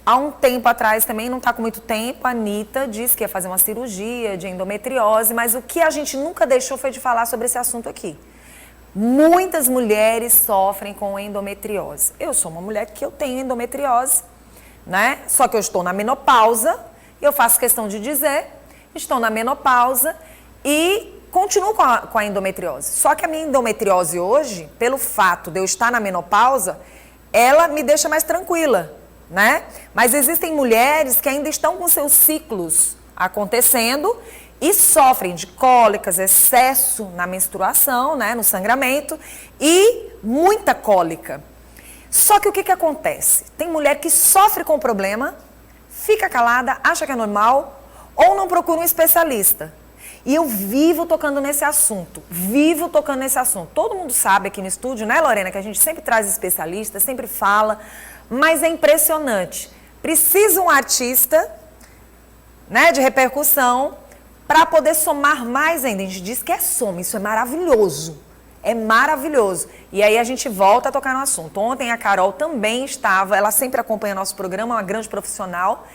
Há um tempo atrás também, não está com muito tempo, a Anitta disse que ia fazer uma cirurgia de endometriose, mas o que a gente nunca deixou foi de falar sobre esse assunto aqui. Muitas mulheres sofrem com endometriose. Eu sou uma mulher que eu tenho endometriose, né? Só que eu estou na menopausa, e eu faço questão de dizer, estou na menopausa e continuo com a endometriose. Só que a minha endometriose hoje, pelo fato de eu estar na menopausa, ela me deixa mais tranquila, né? Mas existem mulheres que ainda estão com seus ciclos acontecendo e sofrem de cólicas, excesso na menstruação, né, no sangramento e muita cólica. Só que o que acontece? Tem mulher que sofre com o problema, fica calada, acha que é normal ou não procura um especialista. E eu vivo tocando nesse assunto, Todo mundo sabe aqui no estúdio, né, Lorena, que a gente sempre traz especialistas, sempre fala, mas é impressionante. Precisa um artista, né, de repercussão para poder somar mais ainda. A gente diz que é soma, isso é maravilhoso. É maravilhoso. E aí a gente volta a tocar no assunto. Ontem a Carol também estava, ela sempre acompanha nosso programa, uma grande profissional.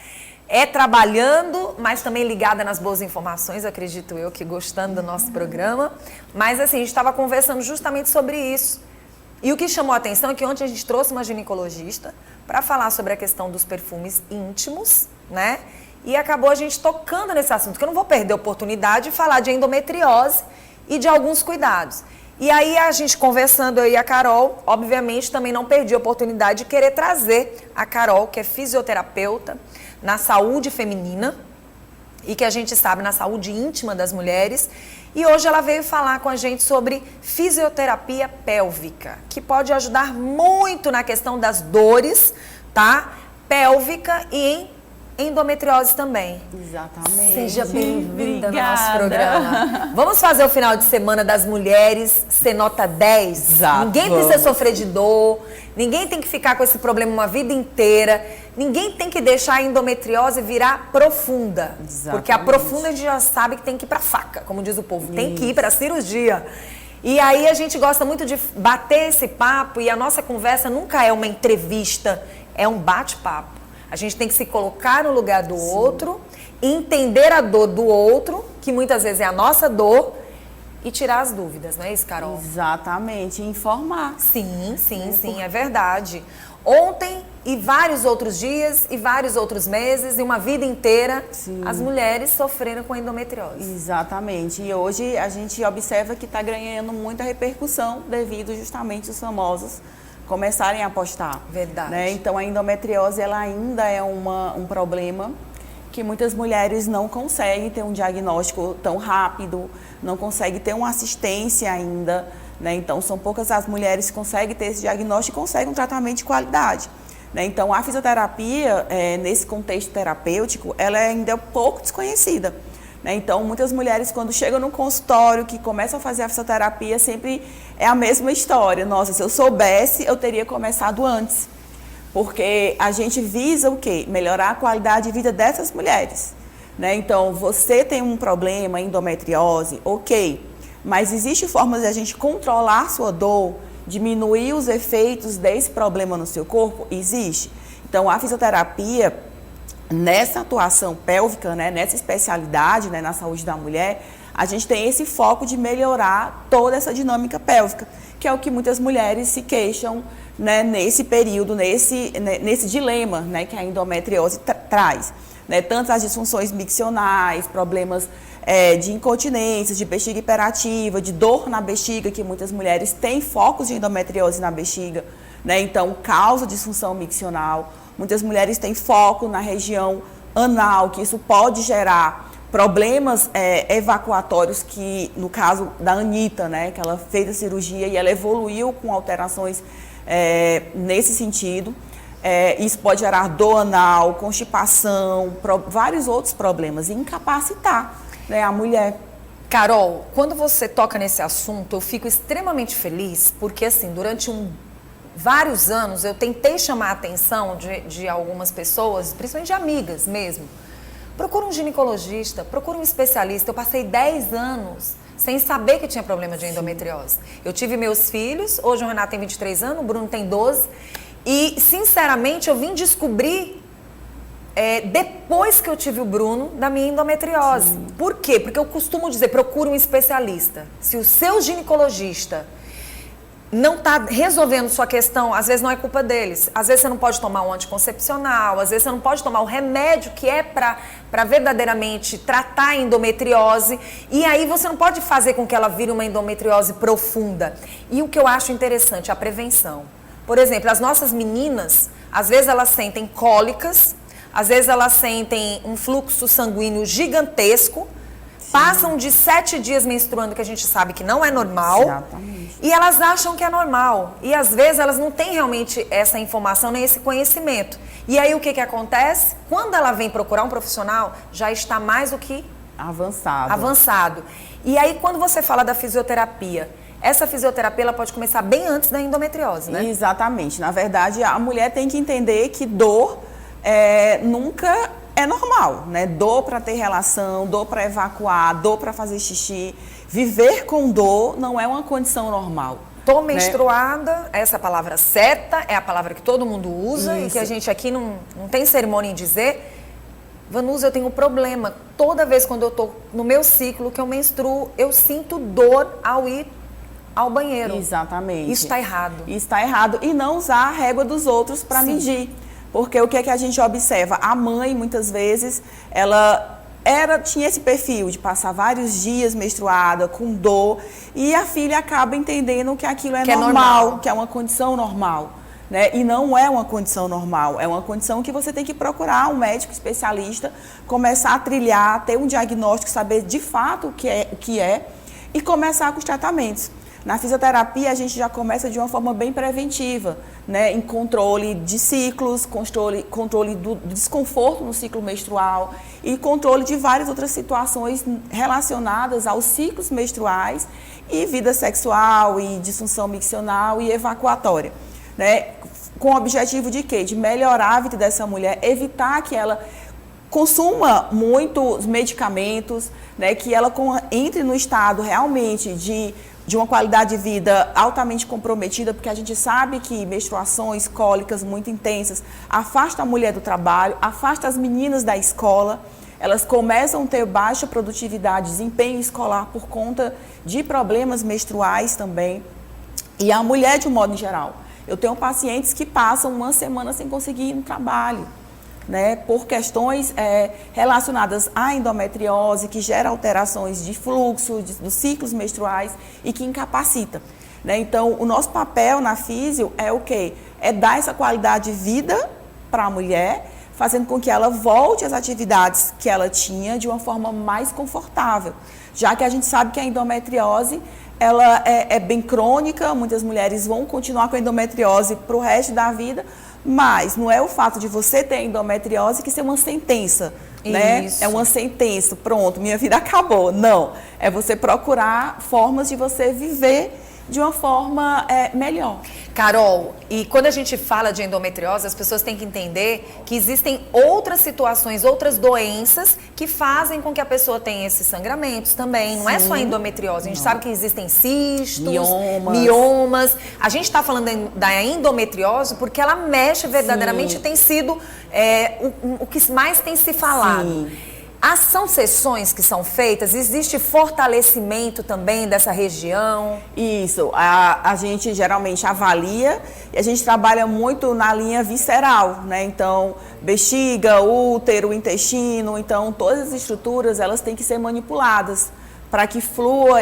Trabalhando, mas também ligada nas boas informações, acredito eu, que gostando do nosso programa. Mas assim, a gente estava conversando justamente sobre isso. E o que chamou a atenção é que ontem a gente trouxe uma ginecologista para falar sobre a questão dos perfumes íntimos, né? E acabou a gente tocando nesse assunto, que eu não vou perder a oportunidade de falar de endometriose e de alguns cuidados. E aí a gente conversando, eu e a Carol, obviamente também não perdi a oportunidade de querer trazer a Carol, que é fisioterapeuta na saúde feminina e que a gente sabe na saúde íntima das mulheres. E hoje ela veio falar com a gente sobre fisioterapia pélvica, que pode ajudar muito na questão das dores, tá? Pélvica e em endometriose também. Exatamente. Seja bem-vinda no nosso programa. Vamos fazer o final de semana das mulheres ser nota 10? Exato. Ninguém precisa sofrer de dor, ninguém tem que ficar com esse problema uma vida inteira, ninguém tem que deixar a endometriose virar profunda. Exatamente. Porque a profunda a gente já sabe que tem que ir pra faca, como diz o povo, tem que ir pra cirurgia. E aí a gente gosta muito de bater esse papo e a nossa conversa nunca é uma entrevista, é um bate-papo. A gente tem que se colocar no lugar do outro, entender a dor do outro, que muitas vezes é a nossa dor, e tirar as dúvidas, não é isso, Carol? Exatamente, informar. Sim, é verdade. Ontem e vários outros dias e vários outros meses e uma vida inteira, as mulheres sofreram com endometriose. Exatamente. E hoje a gente observa que está ganhando muita repercussão devido justamente aos famosos começarem a postar. Verdade. Né? Então a endometriose ela ainda é um problema que muitas mulheres não conseguem ter um diagnóstico tão rápido, não conseguem ter uma assistência ainda. Né? Então são poucas as mulheres que conseguem ter esse diagnóstico e conseguem um tratamento de qualidade. Né? Então a fisioterapia, nesse contexto terapêutico, ela ainda é pouco desconhecida. Então, muitas mulheres, quando chegam no consultório, que começam a fazer a fisioterapia, sempre é a mesma história. Nossa, se eu soubesse, eu teria começado antes. Porque a gente visa o quê? Melhorar a qualidade de vida dessas mulheres. Né? Então, você tem um problema, endometriose, ok. Mas existe formas de a gente controlar a sua dor, diminuir os efeitos desse problema no seu corpo? Existe. Então, a fisioterapia, nessa atuação pélvica, né, nessa especialidade, né, na saúde da mulher, a gente tem esse foco de melhorar toda essa dinâmica pélvica, que é o que muitas mulheres se queixam, né, nesse período, nesse dilema, né, que a endometriose traz. Né, tanto as disfunções miccionais, problemas de incontinência, de bexiga hiperativa, de dor na bexiga, que muitas mulheres têm focos de endometriose na bexiga, né, então causa disfunção miccional. Muitas mulheres têm foco na região anal, que isso pode gerar problemas evacuatórios, que no caso da Anitta, né, que ela fez a cirurgia e ela evoluiu com alterações nesse sentido. Isso pode gerar dor anal, constipação, vários outros problemas, e incapacitar, né, a mulher. Carol, quando você toca nesse assunto, eu fico extremamente feliz, porque assim, durante vários anos eu tentei chamar a atenção de algumas pessoas, principalmente de amigas mesmo. Procura um ginecologista, procura um especialista. Eu passei 10 anos sem saber que tinha problema de endometriose. Eu tive meus filhos, hoje o Renato tem 23 anos, o Bruno tem 12, e sinceramente eu vim descobrir depois que eu tive o Bruno, da minha endometriose. Sim. Por quê? Porque eu costumo dizer, procure um especialista. Se o seu ginecologista não está resolvendo sua questão, às vezes não é culpa deles. Às vezes você não pode tomar um anticoncepcional, às vezes você não pode tomar o remédio que é para verdadeiramente tratar a endometriose. E aí você não pode fazer com que ela vire uma endometriose profunda. E o que eu acho interessante, a prevenção. Por exemplo, as nossas meninas, às vezes elas sentem cólicas, às vezes elas sentem um fluxo sanguíneo gigantesco, sim, passam de 7 dias menstruando, que a gente sabe que não é normal. Exatamente. E elas acham que é normal. E às vezes elas não têm realmente essa informação, nem esse conhecimento. E aí o que acontece? Quando ela vem procurar um profissional, já está mais do que avançado. E aí quando você fala da fisioterapia, essa fisioterapia ela pode começar bem antes da endometriose, né? Exatamente. Na verdade, a mulher tem que entender que dor nunca é normal, né? Dor para ter relação, dor para evacuar, dor para fazer xixi. Viver com dor não é uma condição normal. Tô menstruada, essa é a palavra certa, é a palavra que todo mundo usa. Isso. E que a gente aqui não tem cerimônia em dizer. Vanusa, eu tenho um problema. Toda vez quando eu tô no meu ciclo, que eu menstruo, eu sinto dor ao ir ao banheiro. Exatamente. Isso está errado. Isso está errado. E não usar a régua dos outros para medir. Porque o que é que a gente observa? A mãe, muitas vezes, ela tinha esse perfil de passar vários dias menstruada, com dor, e a filha acaba entendendo que aquilo é normal, que é uma condição normal. Né? E não é uma condição normal, é uma condição que você tem que procurar um médico especialista, começar a trilhar, ter um diagnóstico, saber de fato o que é e começar com os tratamentos. Na fisioterapia, a gente já começa de uma forma bem preventiva, né? Em controle de ciclos, controle do desconforto no ciclo menstrual e controle de várias outras situações relacionadas aos ciclos menstruais e vida sexual e disfunção miccional e evacuatória, né? Com o objetivo de quê? De melhorar a vida dessa mulher, evitar que ela consuma muitos medicamentos, né? Que ela entre no estado realmente de uma qualidade de vida altamente comprometida, porque a gente sabe que menstruações, cólicas muito intensas, afasta a mulher do trabalho, afasta as meninas da escola, elas começam a ter baixa produtividade, desempenho escolar por conta de problemas menstruais também, e a mulher de um modo em geral. Eu tenho pacientes que passam uma semana sem conseguir ir no trabalho, né, por questões relacionadas à endometriose, que gera alterações de fluxo, dos ciclos menstruais e que incapacita. Né? Então, o nosso papel na físio é o quê? É dar essa qualidade de vida para a mulher, fazendo com que ela volte às atividades que ela tinha de uma forma mais confortável. Já que a gente sabe que a endometriose ela é bem crônica, muitas mulheres vão continuar com a endometriose para o resto da vida, mas não é o fato de você ter endometriose que ser uma sentença, né? É uma sentença, pronto, minha vida acabou. Não, é você procurar formas de você viver de uma forma melhor. Carol, e quando a gente fala de endometriose, as pessoas têm que entender que existem outras situações, outras doenças que fazem com que a pessoa tenha esses sangramentos também. Sim. Não é só a endometriose, a gente sabe que existem cistos, miomas. A gente está falando da endometriose porque ela mexe verdadeiramente e tem sido o que mais tem se falado. Sim. São sessões que são feitas? Existe fortalecimento também dessa região? Isso, a gente geralmente avalia e a gente trabalha muito na linha visceral, né? Então, bexiga, útero, intestino, então todas as estruturas elas têm que ser manipuladas para que flua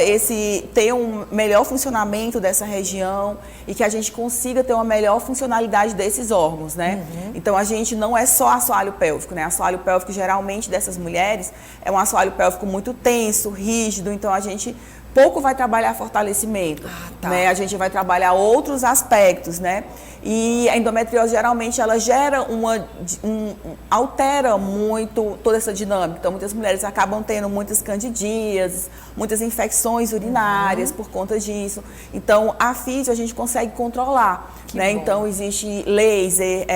tenha um melhor funcionamento dessa região e que a gente consiga ter uma melhor funcionalidade desses órgãos, né? Uhum. Então, a gente não é só assoalho pélvico, né? Assoalho pélvico, geralmente, dessas mulheres, é um assoalho pélvico muito tenso, rígido, então a gente pouco vai trabalhar fortalecimento, né? A gente vai trabalhar outros aspectos, né? E a endometriose, geralmente, ela gera altera muito toda essa dinâmica. Então, muitas mulheres acabam tendo muitas candidíases, muitas infecções urinárias por conta disso. Então, a físio a gente consegue controlar, né? Então, existe laser,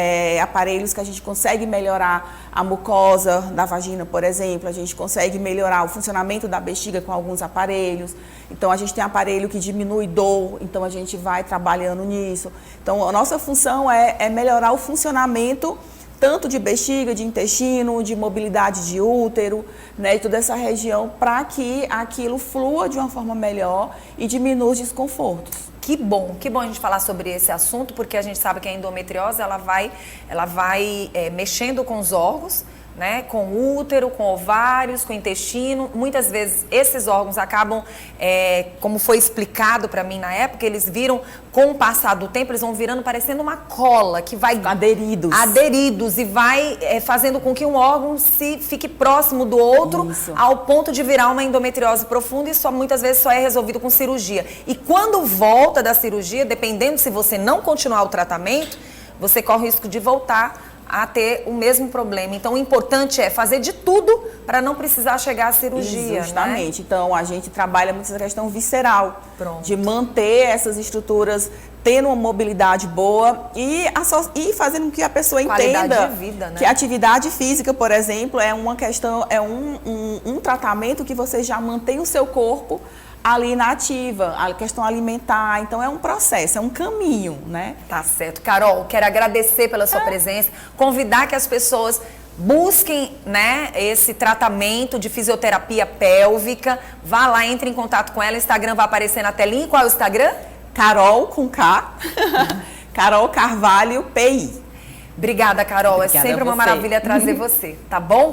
aparelhos que a gente consegue melhorar a mucosa da vagina, por exemplo. A gente consegue melhorar o funcionamento da bexiga com alguns aparelhos. Então, a gente tem aparelho que diminui dor, então a gente vai trabalhando nisso. Então, a nossa função é melhorar o funcionamento tanto de bexiga, de intestino, de mobilidade de útero, né, de toda essa região, para que aquilo flua de uma forma melhor e diminua os desconfortos. Que bom a gente falar sobre esse assunto, porque a gente sabe que a endometriose ela vai mexendo com os órgãos, né, com o útero, com ovários, com o intestino. Muitas vezes esses órgãos acabam, como foi explicado para mim na época, eles viram, com o passar do tempo, eles vão virando parecendo uma cola que vai... Aderidos e vai fazendo com que um órgão fique próximo do outro. Isso. Ao ponto de virar uma endometriose profunda e muitas vezes só é resolvido com cirurgia. E quando volta da cirurgia, dependendo se você não continuar o tratamento, você corre o risco de voltar a ter o mesmo problema. Então, o importante é fazer de tudo para não precisar chegar à cirurgia. Justamente. Né? Então, a gente trabalha muito essa questão visceral. Pronto. De manter essas estruturas tendo uma mobilidade boa e fazendo com que a pessoa entenda de vida, né? Que a atividade física, por exemplo, é uma questão, um tratamento que você já mantém o seu corpo ali na ativa, a questão alimentar. Então, é um processo, é um caminho, né? Tá certo. Carol, quero agradecer pela sua presença, convidar que as pessoas busquem, né, esse tratamento de fisioterapia pélvica. Vá lá, entre em contato com ela. O Instagram vai aparecer na telinha. Qual é o Instagram? Carol, com K. Carol Carvalho, PI. Obrigada, Carol. Obrigada, é sempre uma maravilha trazer você, tá bom?